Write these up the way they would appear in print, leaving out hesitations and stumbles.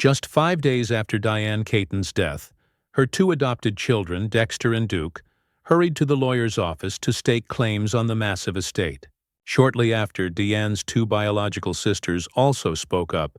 Just 5 days after Diane Keaton's death, her two adopted children, Dexter and Duke, hurried to the lawyer's office to stake claims on the massive estate. Shortly after, Diane's two biological sisters also spoke up,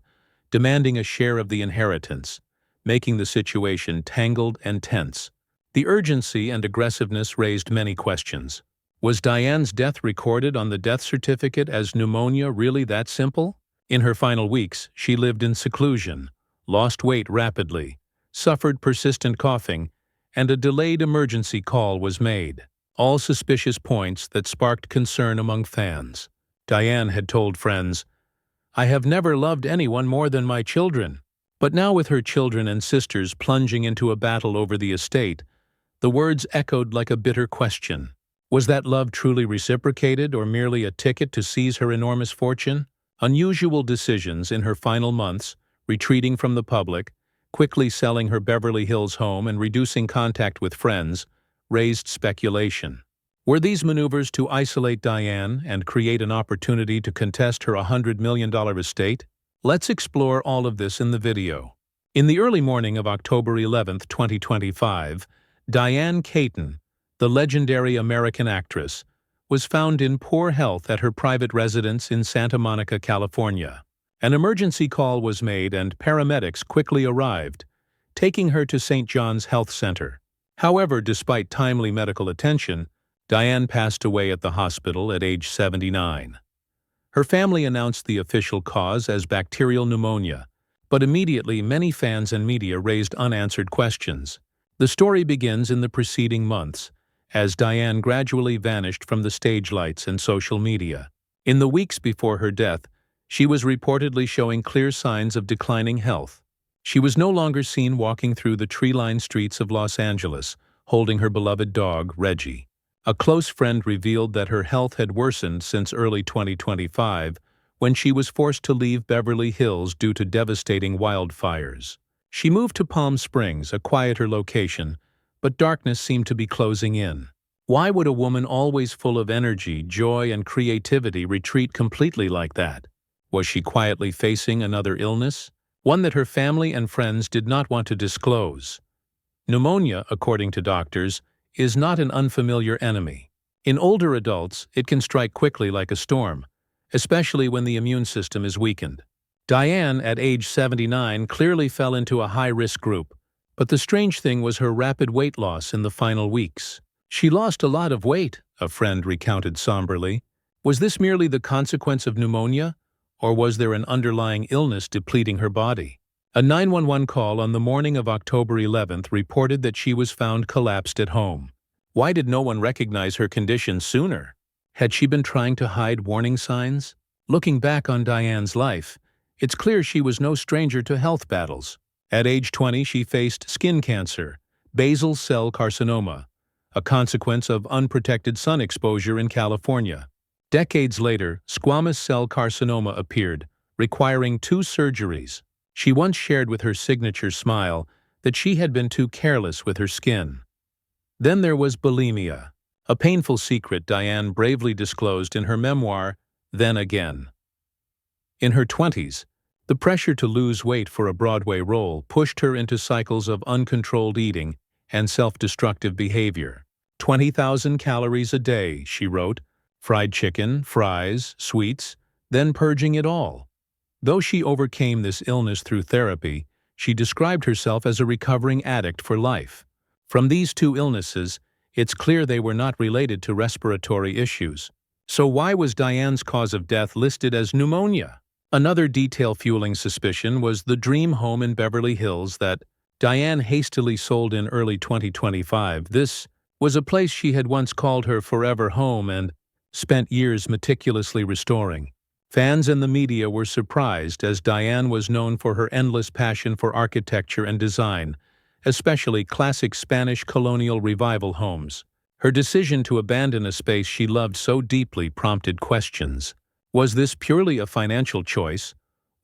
demanding a share of the inheritance, making the situation tangled and tense. The urgency and aggressiveness raised many questions. Was Diane's death recorded on the death certificate as pneumonia really that simple? In her final weeks, she lived in seclusion, lost weight rapidly, suffered persistent coughing, and a delayed emergency call was made. All suspicious points that sparked concern among fans. Diane had told friends, "I have never loved anyone more than my children." But now, with her children and sisters plunging into a battle over the estate, the words echoed like a bitter question. Was that love truly reciprocated or merely a ticket to seize her enormous fortune? Unusual decisions in her final months, retreating from the public, quickly selling her Beverly Hills home and reducing contact with friends, raised speculation. Were these maneuvers to isolate Diane and create an opportunity to contest her $100 million estate? Let's explore all of this in the video. In the early morning of October 11, 2025, Diane Keaton, the legendary American actress, was found in poor health at her private residence in Santa Monica, California. An emergency call was made and paramedics quickly arrived, taking her to St. John's Health Center. However, despite timely medical attention, Diane passed away at the hospital at age 79. Her family announced the official cause as bacterial pneumonia, but immediately many fans and media raised unanswered questions. The story begins in the preceding months, as Diane gradually vanished from the stage lights and social media. In the weeks before her death, she was reportedly showing clear signs of declining health. She was no longer seen walking through the tree-lined streets of Los Angeles, holding her beloved dog, Reggie. A close friend revealed that her health had worsened since early 2025, when she was forced to leave Beverly Hills due to devastating wildfires. She moved to Palm Springs, a quieter location, but darkness seemed to be closing in. Why would a woman always full of energy, joy, and creativity retreat completely like that? Was she quietly facing another illness? One that her family and friends did not want to disclose. Pneumonia, according to doctors, is not an unfamiliar enemy. In older adults, it can strike quickly like a storm, especially when the immune system is weakened. Diane, at age 79, clearly fell into a high-risk group, but the strange thing was her rapid weight loss in the final weeks. She lost a lot of weight, a friend recounted somberly. Was this merely the consequence of pneumonia, or was there an underlying illness depleting her body? A 911 call on the morning of October 11th reported that she was found collapsed at home. Why did no one recognize her condition sooner? Had she been trying to hide warning signs? Looking back on Diane's life, it's clear she was no stranger to health battles. At age 20, she faced skin cancer, basal cell carcinoma, a consequence of unprotected sun exposure in California. Decades later, squamous cell carcinoma appeared, requiring 2 surgeries. She once shared with her signature smile that she had been too careless with her skin. Then there was bulimia, a painful secret Diane bravely disclosed in her memoir, Then Again. In her 20s, the pressure to lose weight for a Broadway role pushed her into cycles of uncontrolled eating and self-destructive behavior. 20,000 calories a day, she wrote, fried chicken, fries, sweets, then purging it all. Though she overcame this illness through therapy, she described herself as a recovering addict for life. From these 2 illnesses, it's clear they were not related to respiratory issues. So why was Diane's cause of death listed as pneumonia? Another detail fueling suspicion was the dream home in Beverly Hills that Diane hastily sold in early 2025. This was a place she had once called her forever home and spent years meticulously restoring. Fans and the media were surprised, as Diane was known for her endless passion for architecture and design, especially classic Spanish colonial revival homes. Her decision to abandon a space she loved so deeply prompted questions. Was this purely a financial choice,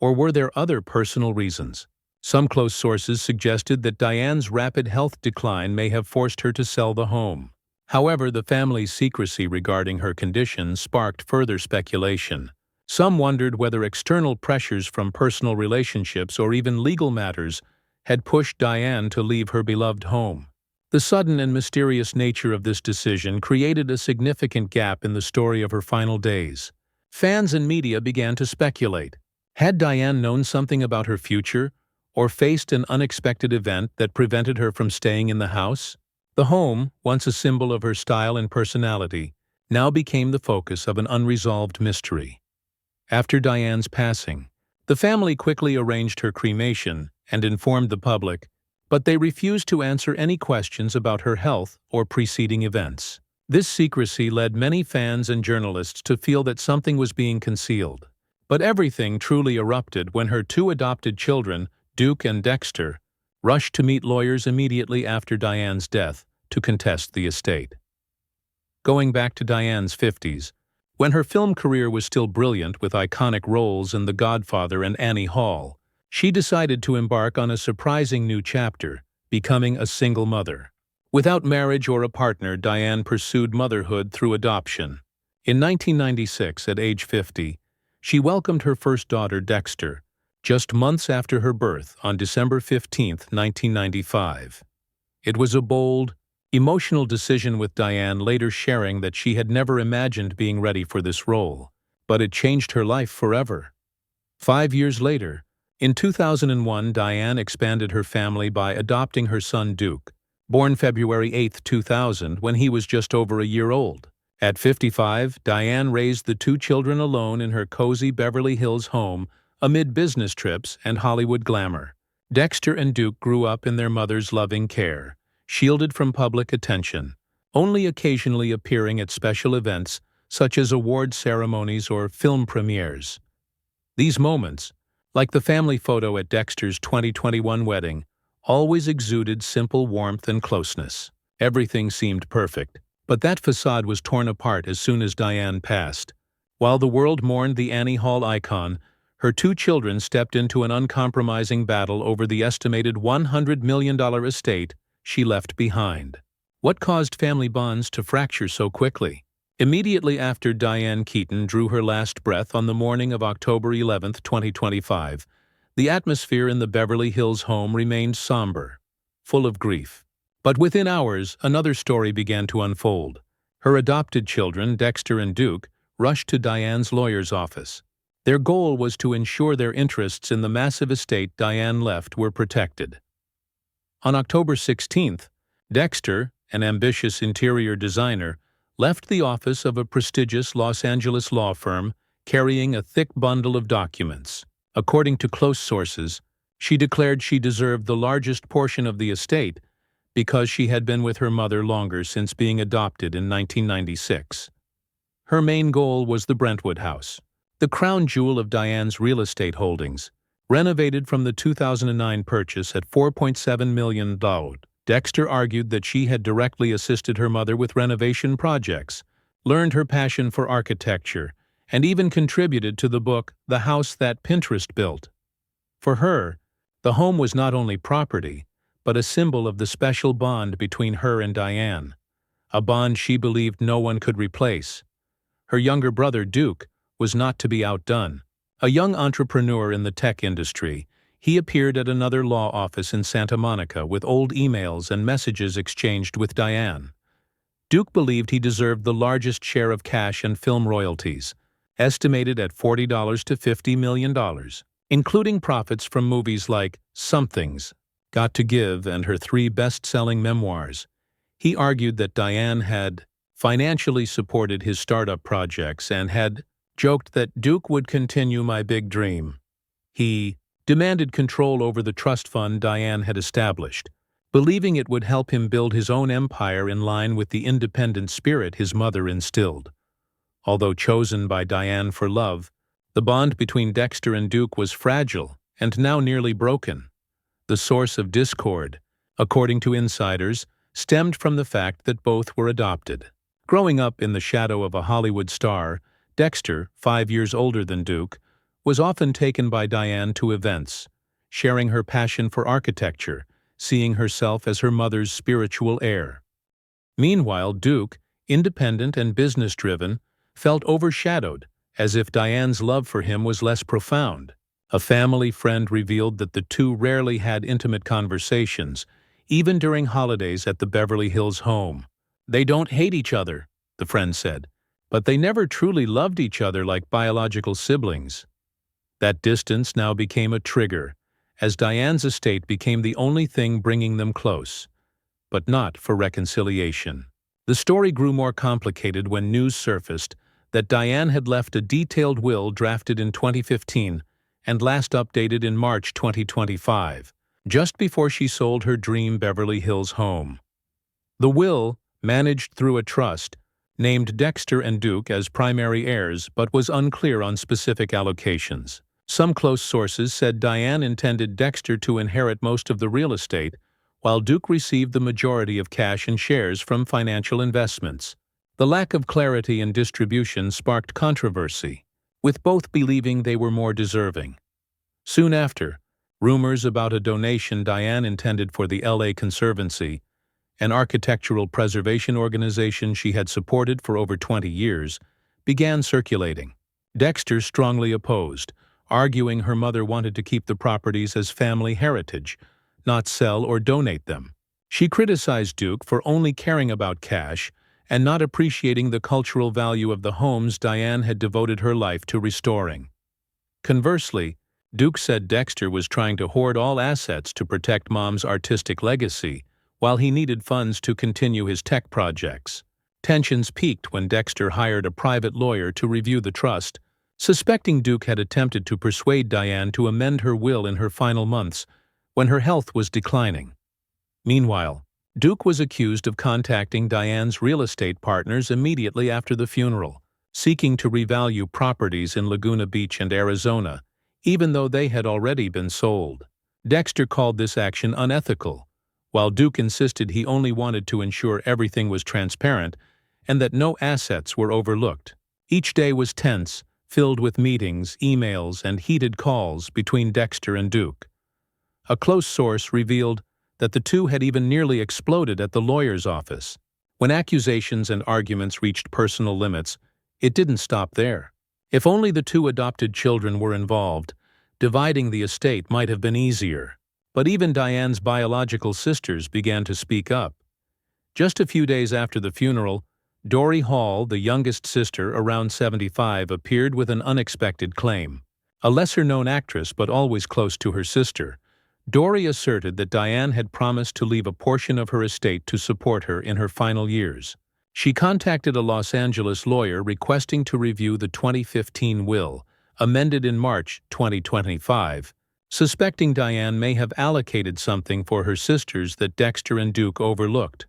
or were there other personal reasons? Some close sources suggested that Diane's rapid health decline may have forced her to sell the home. However, the family's secrecy regarding her condition sparked further speculation. Some wondered whether external pressures from personal relationships or even legal matters had pushed Diane to leave her beloved home. The sudden and mysterious nature of this decision created a significant gap in the story of her final days. Fans and media began to speculate. Had Diane known something about her future, or faced an unexpected event that prevented her from staying in the house? The home, once a symbol of her style and personality, now became the focus of an unresolved mystery. After Diane's passing, the family quickly arranged her cremation and informed the public, but they refused to answer any questions about her health or preceding events. This secrecy led many fans and journalists to feel that something was being concealed. But everything truly erupted when her two adopted children, Duke and Dexter, rushed to meet lawyers immediately after Diane's death to contest the estate. Going back to Diane's 50s, when her film career was still brilliant with iconic roles in The Godfather and Annie Hall, she decided to embark on a surprising new chapter, becoming a single mother. Without marriage or a partner, Diane pursued motherhood through adoption. In 1996, at age 50, she welcomed her first daughter, Dexter, just months after her birth on December 15, 1995. It was a bold, emotional decision, with Diane later sharing that she had never imagined being ready for this role, but it changed her life forever. 5 years later, in 2001, Diane expanded her family by adopting her son Duke, born February 8, 2000, when he was just over a year old. At 55, Diane raised the two children alone in her cozy Beverly Hills home amid business trips and Hollywood glamour. Dexter and Duke grew up in their mother's loving care, shielded from public attention, only occasionally appearing at special events such as award ceremonies or film premieres. These moments, like the family photo at Dexter's 2021 wedding, always exuded simple warmth and closeness. Everything seemed perfect, but that facade was torn apart as soon as Diane passed. While the world mourned the Annie Hall icon, her two children stepped into an uncompromising battle over the estimated $100 million estate she left behind. What caused family bonds to fracture so quickly? Immediately after Diane Keaton drew her last breath on the morning of October 11, 2025, the atmosphere in the Beverly Hills home remained somber, full of grief. But within hours, another story began to unfold. Her adopted children, Dexter and Duke, rushed to Diane's lawyer's office. Their goal was to ensure their interests in the massive estate Diane left were protected. On October 16th, Dexter, an ambitious interior designer, left the office of a prestigious Los Angeles law firm carrying a thick bundle of documents. According to close sources, she declared she deserved the largest portion of the estate because she had been with her mother longer since being adopted in 1996. Her main goal was the Brentwood house, the crown jewel of Diane's real estate holdings, renovated from the 2009 purchase at $4.7 million. Dexter argued that she had directly assisted her mother with renovation projects, learned her passion for architecture, and even contributed to the book The House That Pinterest Built. For her, the home was not only property, but a symbol of the special bond between her and Diane, a bond she believed no one could replace. Her younger brother, Duke, was not to be outdone. A young entrepreneur in the tech industry, he appeared at another law office in Santa Monica with old emails and messages exchanged with Diane. Duke believed he deserved the largest share of cash and film royalties, estimated at $40 to $50 million, including profits from movies like Somethings, Got to Give, and her 3 best-selling memoirs. He argued that Diane had financially supported his startup projects and had joked that Duke would continue my big dream. He demanded control over the trust fund Diane had established, believing it would help him build his own empire in line with the independent spirit his mother instilled. Although chosen by Diane for love, the bond between Dexter and Duke was fragile and now nearly broken. The source of discord, according to insiders, stemmed from the fact that both were adopted. Growing up in the shadow of a Hollywood star, Dexter, 5 years older than Duke, was often taken by Diane to events, sharing her passion for architecture, seeing herself as her mother's spiritual heir. Meanwhile, Duke, independent and business-driven, felt overshadowed as if Diane's love for him was less profound. A family friend revealed that the two rarely had intimate conversations, even during holidays at the Beverly Hills home. "They don't hate each other," the friend said, "but they never truly loved each other like biological siblings." That distance now became a trigger, as Diane's estate became the only thing bringing them close, but not for reconciliation. The story grew more complicated when news surfaced that Diane had left a detailed will drafted in 2015 and last updated in March 2025, just before she sold her dream Beverly Hills home. The will, managed through a trust, named Dexter and Duke as primary heirs but was unclear on specific allocations. Some close sources said Diane intended Dexter to inherit most of the real estate, while Duke received the majority of cash and shares from financial investments. The lack of clarity in distribution sparked controversy, with both believing they were more deserving. Soon after, rumors about a donation Diane intended for the LA Conservancy, an architectural preservation organization she had supported for over 20 years, began circulating. Dexter strongly opposed, arguing her mother wanted to keep the properties as family heritage, not sell or donate them. She criticized Duke for only caring about cash and not appreciating the cultural value of the homes Diane had devoted her life to restoring. Conversely, Duke said Dexter was trying to hoard all assets to protect Mom's artistic legacy, while he needed funds to continue his tech projects. Tensions peaked when Dexter hired a private lawyer to review the trust, suspecting Duke had attempted to persuade Diane to amend her will in her final months, when her health was declining. Meanwhile, Duke was accused of contacting Diane's real estate partners immediately after the funeral, seeking to revalue properties in Laguna Beach and Arizona, even though they had already been sold. Dexter called this action unethical, while Duke insisted he only wanted to ensure everything was transparent and that no assets were overlooked. Each day was tense, filled with meetings, emails, and heated calls between Dexter and Duke. A close source revealed that the two had even nearly exploded at the lawyer's office. When accusations and arguments reached personal limits, it didn't stop there. If only the two adopted children were involved, dividing the estate might have been easier. But even Diane's biological sisters began to speak up. Just a few days after the funeral, Dory Hall, the youngest sister, around 75, appeared with an unexpected claim. A lesser-known actress but always close to her sister, Dory asserted that Diane had promised to leave a portion of her estate to support her in her final years. She contacted a Los Angeles lawyer requesting to review the 2015 will, amended in March 2025, suspecting Diane may have allocated something for her sisters that Dexter and Duke overlooked.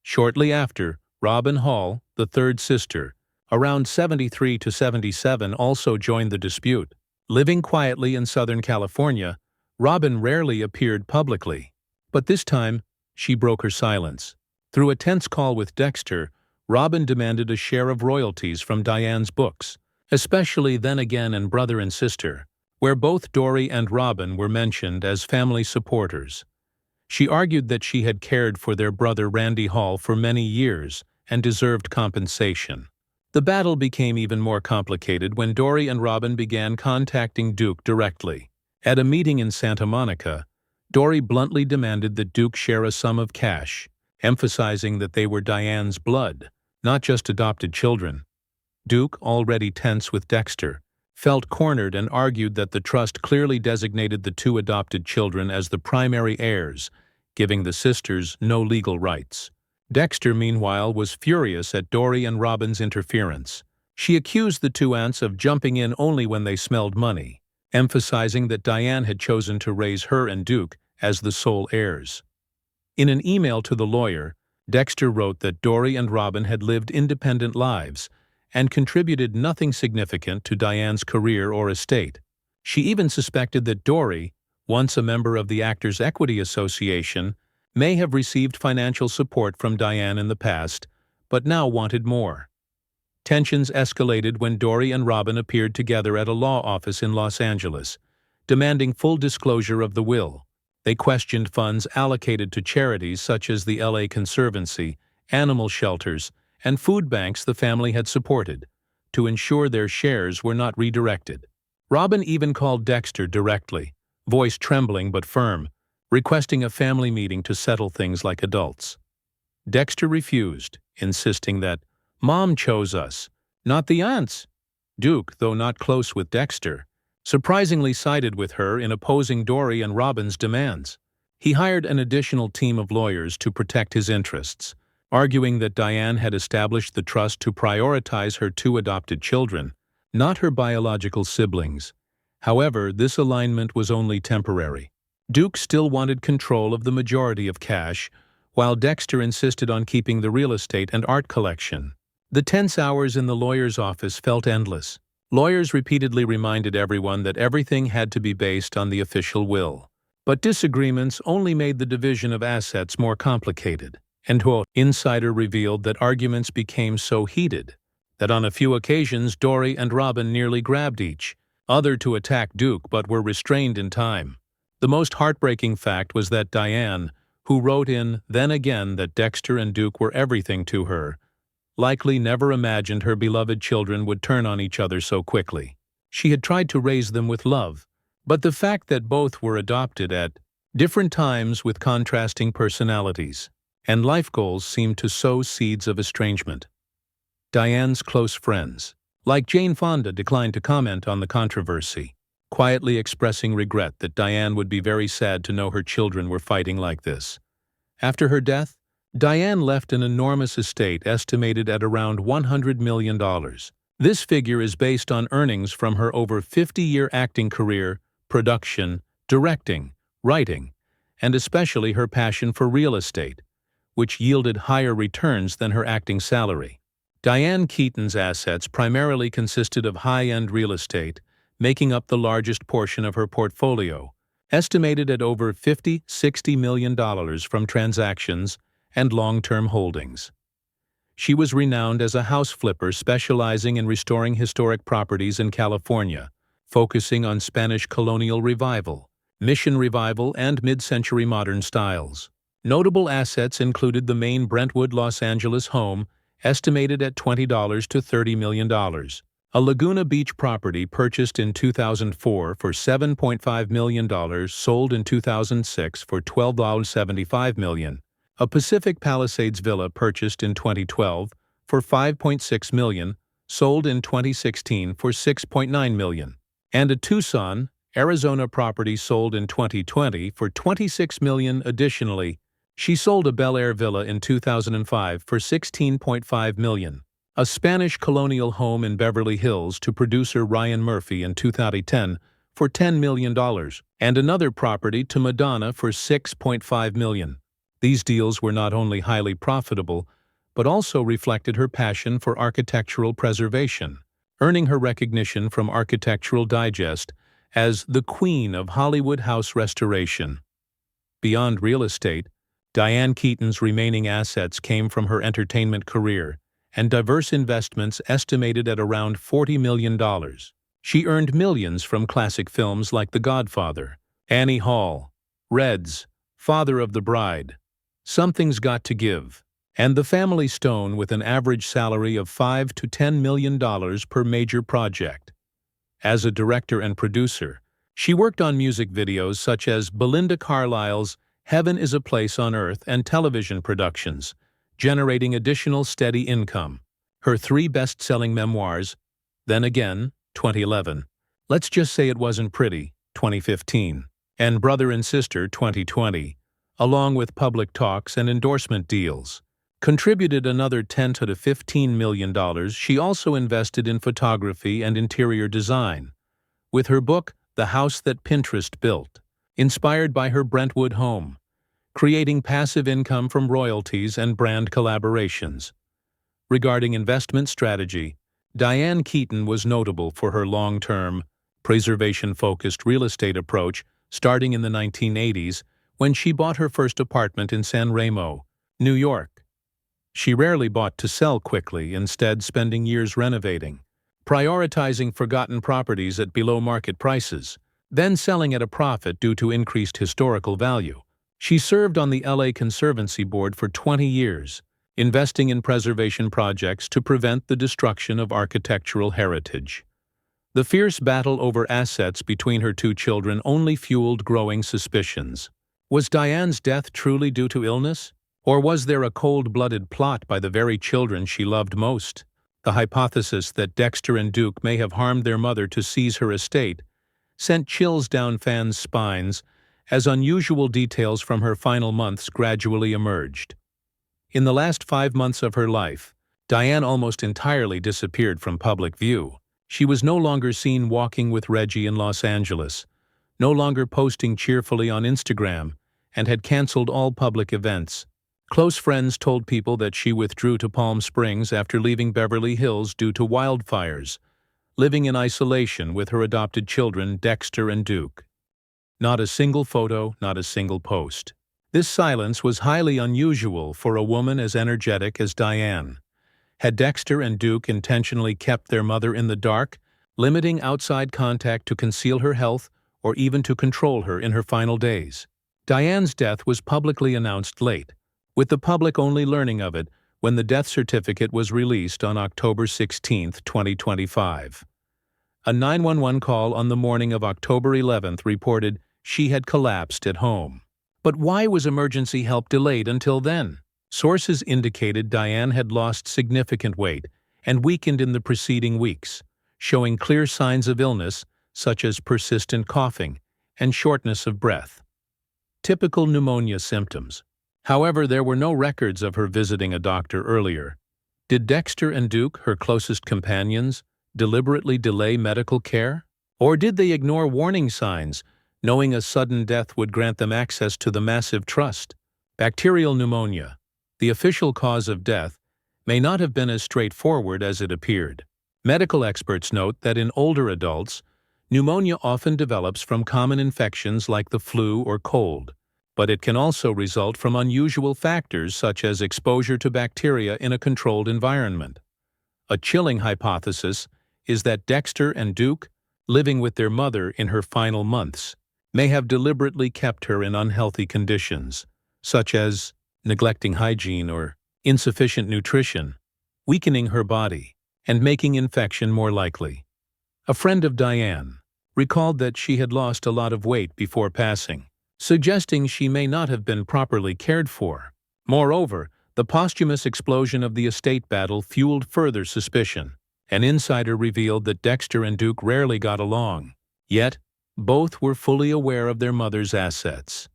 Shortly after, Robin Hall, the third sister, around 73 to 77, also joined the dispute. Living quietly in Southern California, Robin rarely appeared publicly, but this time she broke her silence. Through a tense call with Dexter, Robin demanded a share of royalties from Diane's books, especially Then Again and Brother and Sister, where both Dory and Robin were mentioned as family supporters. She argued that she had cared for their brother Randy Hall for many years and deserved compensation. The battle became even more complicated when Dory and Robin began contacting Duke directly. At a meeting in Santa Monica, Dory bluntly demanded that Duke share a sum of cash, emphasizing that they were Diane's blood, not just adopted children. Duke, already tense with Dexter, felt cornered and argued that the trust clearly designated the two adopted children as the primary heirs, giving the sisters no legal rights. Dexter, meanwhile, was furious at Dory and Robin's interference. She accused the two aunts of jumping in only when they smelled money, emphasizing that Diane had chosen to raise her and Duke as the sole heirs. In an email to the lawyer, Dexter wrote that Dory and Robin had lived independent lives and contributed nothing significant to Diane's career or estate. She even suspected that Dory, once a member of the Actors' Equity Association, may have received financial support from Diane in the past, but now wanted more. Tensions escalated when Dory and Robin appeared together at a law office in Los Angeles, demanding full disclosure of the will. They questioned funds allocated to charities such as the LA Conservancy, animal shelters, and food banks the family had supported, to ensure their shares were not redirected. Robin even called Dexter directly, voice trembling but firm, requesting a family meeting to settle things like adults. Dexter refused, insisting that Mom chose us, not the aunts. Duke, though not close with Dexter, surprisingly sided with her in opposing Dory and Robin's demands. He hired an additional team of lawyers to protect his interests, arguing that Diane had established the trust to prioritize her two adopted children, not her biological siblings. However, this alignment was only temporary. Duke still wanted control of the majority of cash, while Dexter insisted on keeping the real estate and art collection. The tense hours in the lawyer's office felt endless. Lawyers repeatedly reminded everyone that everything had to be based on the official will. But disagreements only made the division of assets more complicated. And an insider revealed that arguments became so heated that on a few occasions Dory and Robin nearly grabbed each other to attack Duke but were restrained in time. The most heartbreaking fact was that Diane, who wrote in then again that Dexter and Duke were everything to her, likely never imagined her beloved children would turn on each other so quickly. She had tried to raise them with love, but the fact that both were adopted at different times with contrasting personalities and life goals seemed to sow seeds of estrangement. Diane's close friends, like Jane Fonda, declined to comment on the controversy, quietly expressing regret that Diane would be very sad to know her children were fighting like this. After her death, Diane left an enormous estate estimated at around $100 million. This figure is based on earnings from her over 50-year acting career, production, directing, writing, and especially her passion for real estate, which yielded higher returns than her acting salary. Diane Keaton's assets primarily consisted of high-end real estate, making up the largest portion of her portfolio, estimated at over $50–60 million from transactions and long-term holdings. She was renowned as a house flipper specializing in restoring historic properties in California, focusing on Spanish colonial revival, Mission revival, and mid-century modern styles. Notable assets included the main Brentwood, Los Angeles home, estimated at $20 to $30 million, a Laguna Beach property purchased in 2004 for $7.5 million, sold in 2006 for $12.75 million, a Pacific Palisades villa purchased in 2012 for $5.6 million, sold in 2016 for $6.9 million, and a Tucson, Arizona property sold in 2020 for $26 million. Additionally, she sold a Bel Air villa in 2005 for $16.5 million, a Spanish colonial home in Beverly Hills to producer Ryan Murphy in 2010 for $10 million, and another property to Madonna for $6.5 million. These deals were not only highly profitable, but also reflected her passion for architectural preservation, earning her recognition from Architectural Digest as the Queen of Hollywood House Restoration. Beyond real estate, Diane Keaton's remaining assets came from her entertainment career and diverse investments estimated at around $40 million. She earned millions from classic films like The Godfather, Annie Hall, Reds, Father of the Bride, Something's Got to Give, and The Family Stone, with an average salary of $5 to $10 million per major project. As a director and producer, she worked on music videos such as Belinda Carlisle's Heaven is a Place on Earth and television productions, generating additional steady income. Her three best-selling memoirs, Then Again, 2011, Let's Just Say It Wasn't Pretty, 2015, and Brother and Sister, 2020, along with public talks and endorsement deals, contributed another $10 to $15 million. She also invested in photography and interior design, with her book The House That Pinterest Built, inspired by her Brentwood home, creating passive income from royalties and brand collaborations. Regarding investment strategy, Diane Keaton was notable for her long-term, preservation-focused real estate approach starting in the 1980s when she bought her first apartment in San Remo, New York. She rarely bought to sell quickly, instead spending years renovating, prioritizing forgotten properties at below-market prices, then selling at a profit due to increased historical value. She served on the LA Conservancy Board for 20 years, investing in preservation projects to prevent the destruction of architectural heritage. The fierce battle over assets between her two children only fueled growing suspicions. Was Diane's death truly due to illness? Or was there a cold-blooded plot by the very children she loved most? The hypothesis that Dexter and Duke may have harmed their mother to seize her estate sent chills down fans' spines as unusual details from her final months gradually emerged. In the last 5 months of her life, Diane almost entirely disappeared from public view. She was no longer seen walking with Reggie in Los Angeles, no longer posting cheerfully on Instagram, and had canceled all public events. Close friends told people that she withdrew to Palm Springs after leaving Beverly Hills due to wildfires, living in isolation with her adopted children, Dexter and Duke. Not a single photo, not a single post. This silence was highly unusual for a woman as energetic as Diane. Had Dexter and Duke intentionally kept their mother in the dark, limiting outside contact to conceal her health or even to control her in her final days? Diane's death was publicly announced late, with the public only learning of it when the death certificate was released on October 16, 2025. A 911 call on the morning of October 11 reported she had collapsed at home. But why was emergency help delayed until then? Sources indicated Diane had lost significant weight and weakened in the preceding weeks, showing clear signs of illness such as persistent coughing and shortness of breath. Typical pneumonia symptoms. However, there were no records of her visiting a doctor earlier. Did Dexter and Duke, her closest companions, deliberately delay medical care? Or did they ignore warning signs, knowing a sudden death would grant them access to the massive trust? Bacterial pneumonia, the official cause of death, may not have been as straightforward as it appeared. Medical experts note that in older adults, pneumonia often develops from common infections like the flu or cold, but it can also result from unusual factors such as exposure to bacteria in a controlled environment. A chilling hypothesis is that Dexter and Duke, living with their mother in her final months, may have deliberately kept her in unhealthy conditions, such as neglecting hygiene or insufficient nutrition, weakening her body, and making infection more likely. A friend of Diane recalled that she had lost a lot of weight before passing, suggesting she may not have been properly cared for. Moreover, the posthumous explosion of the estate battle fueled further suspicion. An insider revealed that Dexter and Duke rarely got along, yet both were fully aware of their mother's assets.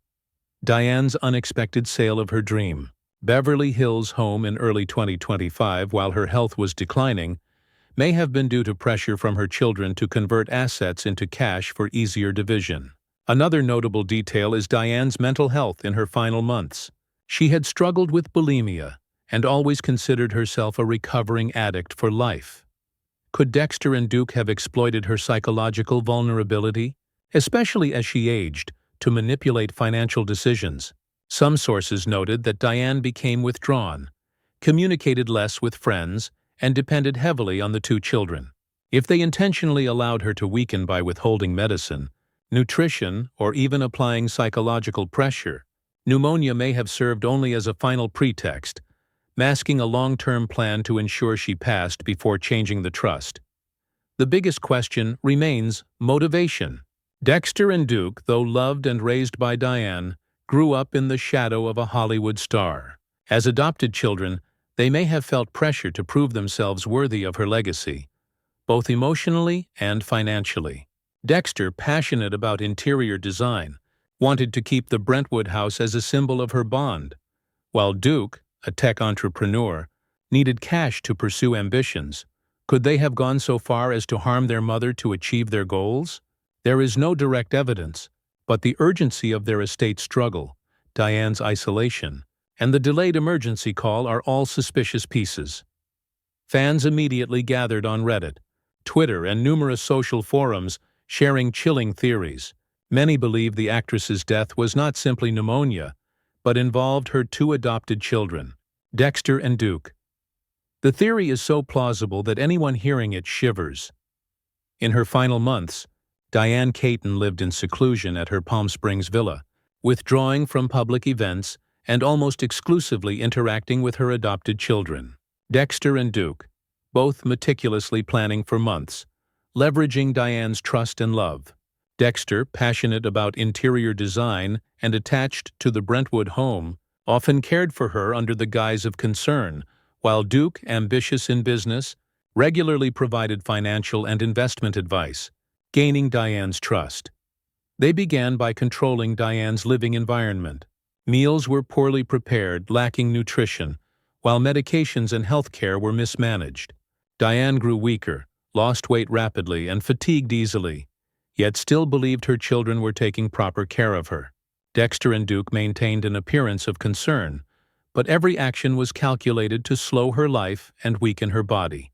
Diane's unexpected sale of her dream, Beverly Hills home in early 2025 while her health was declining, may have been due to pressure from her children to convert assets into cash for easier division. Another notable detail is Diane's mental health in her final months. She had struggled with bulimia and always considered herself a recovering addict for life. Could Dexter and Duke have exploited her psychological vulnerability, especially as she aged, to manipulate financial decisions? Some sources noted that Diane became withdrawn, communicated less with friends, and depended heavily on the two children. If they intentionally allowed her to weaken by withholding medicine, nutrition, or even applying psychological pressure, pneumonia may have served only as a final pretext, masking a long-term plan to ensure she passed before changing the trust. The biggest question remains motivation. Dexter and Duke, though loved and raised by Diane, grew up in the shadow of a Hollywood star. As adopted children, they may have felt pressure to prove themselves worthy of her legacy, both emotionally and financially. Dexter, passionate about interior design, wanted to keep the Brentwood house as a symbol of her bond, while Duke, a tech entrepreneur, needed cash to pursue ambitions. Could they have gone so far as to harm their mother to achieve their goals? There is no direct evidence, but the urgency of their estate struggle, Diane's isolation, and the delayed emergency call are all suspicious pieces. Fans immediately gathered on Reddit, Twitter, and numerous social forums, sharing chilling theories. Many believe the actress's death was not simply pneumonia, but involved her two adopted children, Dexter and Duke. The theory is so plausible that anyone hearing it shivers. In her final months, Diane Keaton lived in seclusion at her Palm Springs villa, withdrawing from public events and almost exclusively interacting with her adopted children. Dexter and Duke, both meticulously planning for months, leveraging Diane's trust and love. Dexter, passionate about interior design and attached to the Brentwood home, often cared for her under the guise of concern, while Duke, ambitious in business, regularly provided financial and investment advice, gaining Diane's trust. They began by controlling Diane's living environment. Meals were poorly prepared, lacking nutrition, while medications and health care were mismanaged. Diane grew weaker, lost weight rapidly, and fatigued easily, yet still believed her children were taking proper care of her. Dexter and Duke maintained an appearance of concern, but every action was calculated to slow her life and weaken her body.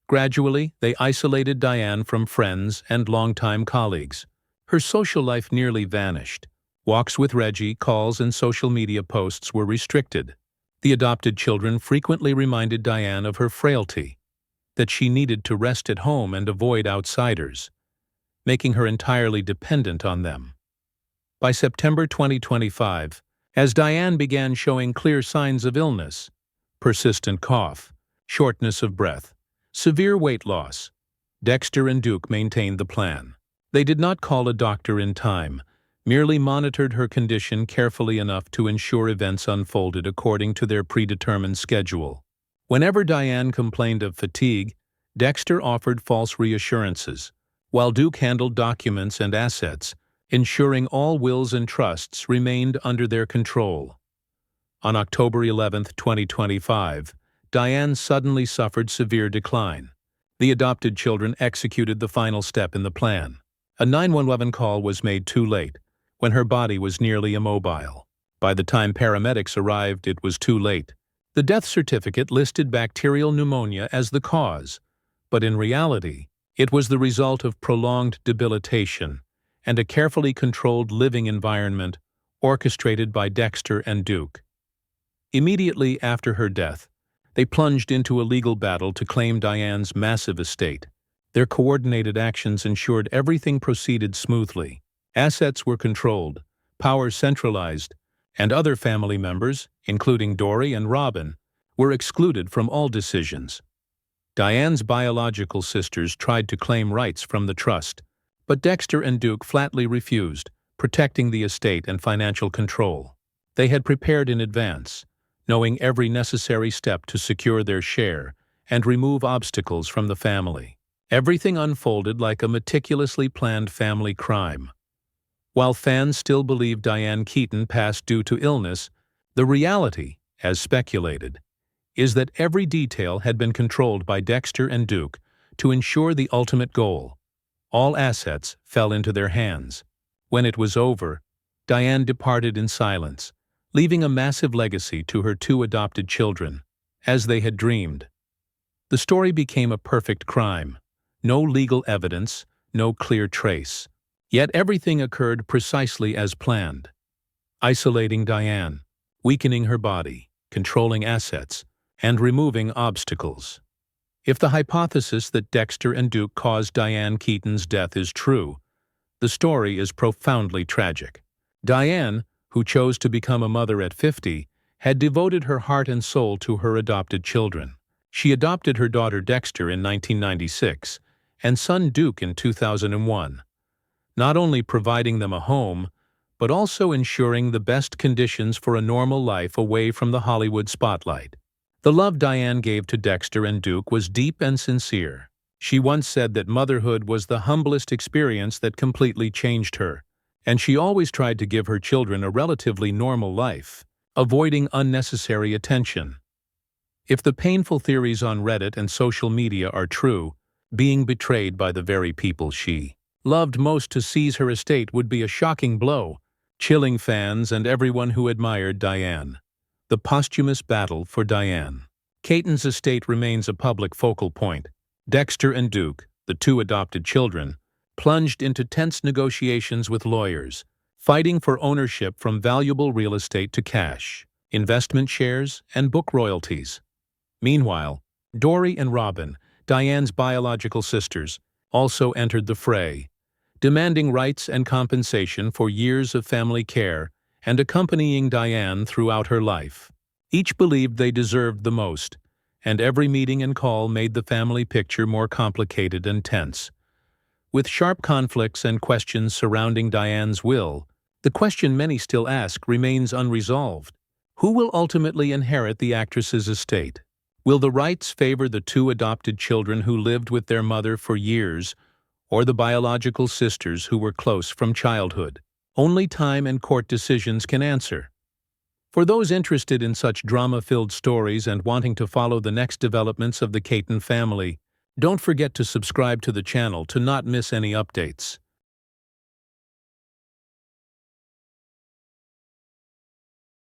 Gradually, they isolated Diane from friends and longtime colleagues. Her social life nearly vanished. Walks with Reggie, calls, and social media posts were restricted. The adopted children frequently reminded Diane of her frailty, that she needed to rest at home and avoid outsiders, making her entirely dependent on them. By September 2025, as Diane began showing clear signs of illness, persistent cough, shortness of breath, severe weight loss, Dexter and Duke maintained the plan. They did not call a doctor in time, merely monitored her condition carefully enough to ensure events unfolded according to their predetermined schedule. Whenever Diane complained of fatigue, Dexter offered false reassurances, while Duke handled documents and assets, ensuring all wills and trusts remained under their control. On October 11, 2025, Diane suddenly suffered severe decline. The adopted children executed the final step in the plan. A 911 call was made too late, when her body was nearly immobile. By the time paramedics arrived, it was too late. The death certificate listed bacterial pneumonia as the cause, but in reality, it was the result of prolonged debilitation and a carefully controlled living environment orchestrated by Dexter and Duke. Immediately after her death, they plunged into a legal battle to claim Diane's massive estate. Their coordinated actions ensured everything proceeded smoothly. Assets were controlled, power centralized, and other family members, including Dory and Robin, were excluded from all decisions. Diane's biological sisters tried to claim rights from the trust, but Dexter and Duke flatly refused, protecting the estate and financial control. They had prepared in advance, knowing every necessary step to secure their share and remove obstacles from the family. Everything unfolded like a meticulously planned family crime. While fans still believe Diane Keaton passed due to illness, the reality, as speculated, is that every detail had been controlled by Dexter and Duke to ensure the ultimate goal. All assets fell into their hands. When it was over, Diane departed in silence, leaving a massive legacy to her two adopted children, as they had dreamed. The story became a perfect crime. No legal evidence, no clear trace. Yet everything occurred precisely as planned. Isolating Diane, weakening her body, controlling assets, and removing obstacles. If the hypothesis that Dexter and Duke caused Diane Keaton's death is true, the story is profoundly tragic. Diane, who chose to become a mother at 50, had devoted her heart and soul to her adopted children. She adopted her daughter Dexter in 1996 and son Duke in 2001. Not only providing them a home, but also ensuring the best conditions for a normal life away from the Hollywood spotlight. The love Diane gave to Dexter and Duke was deep and sincere. She once said that motherhood was the humblest experience that completely changed her, and she always tried to give her children a relatively normal life, avoiding unnecessary attention. If the painful theories on Reddit and social media are true, being betrayed by the very people she loved most to seize her estate would be a shocking blow, chilling fans and everyone who admired Diane. The posthumous battle for Diane. Keaton's estate remains a public focal point. Dexter and Duke, the two adopted children, plunged into tense negotiations with lawyers, fighting for ownership from valuable real estate to cash, investment shares, and book royalties. Meanwhile, Dory and Robin, Diane's biological sisters, also entered the fray, demanding rights and compensation for years of family care and accompanying Diane throughout her life. Each believed they deserved the most, and every meeting and call made the family picture more complicated and tense. With sharp conflicts and questions surrounding Diane's will, the question many still ask remains unresolved. Who will ultimately inherit the actress's estate? Will the rights favor the two adopted children who lived with their mother for years, or the biological sisters who were close from childhood? Only time and court decisions can answer. For those interested in such drama-filled stories and wanting to follow the next developments of the Keaton family, don't forget to subscribe to the channel to not miss any updates.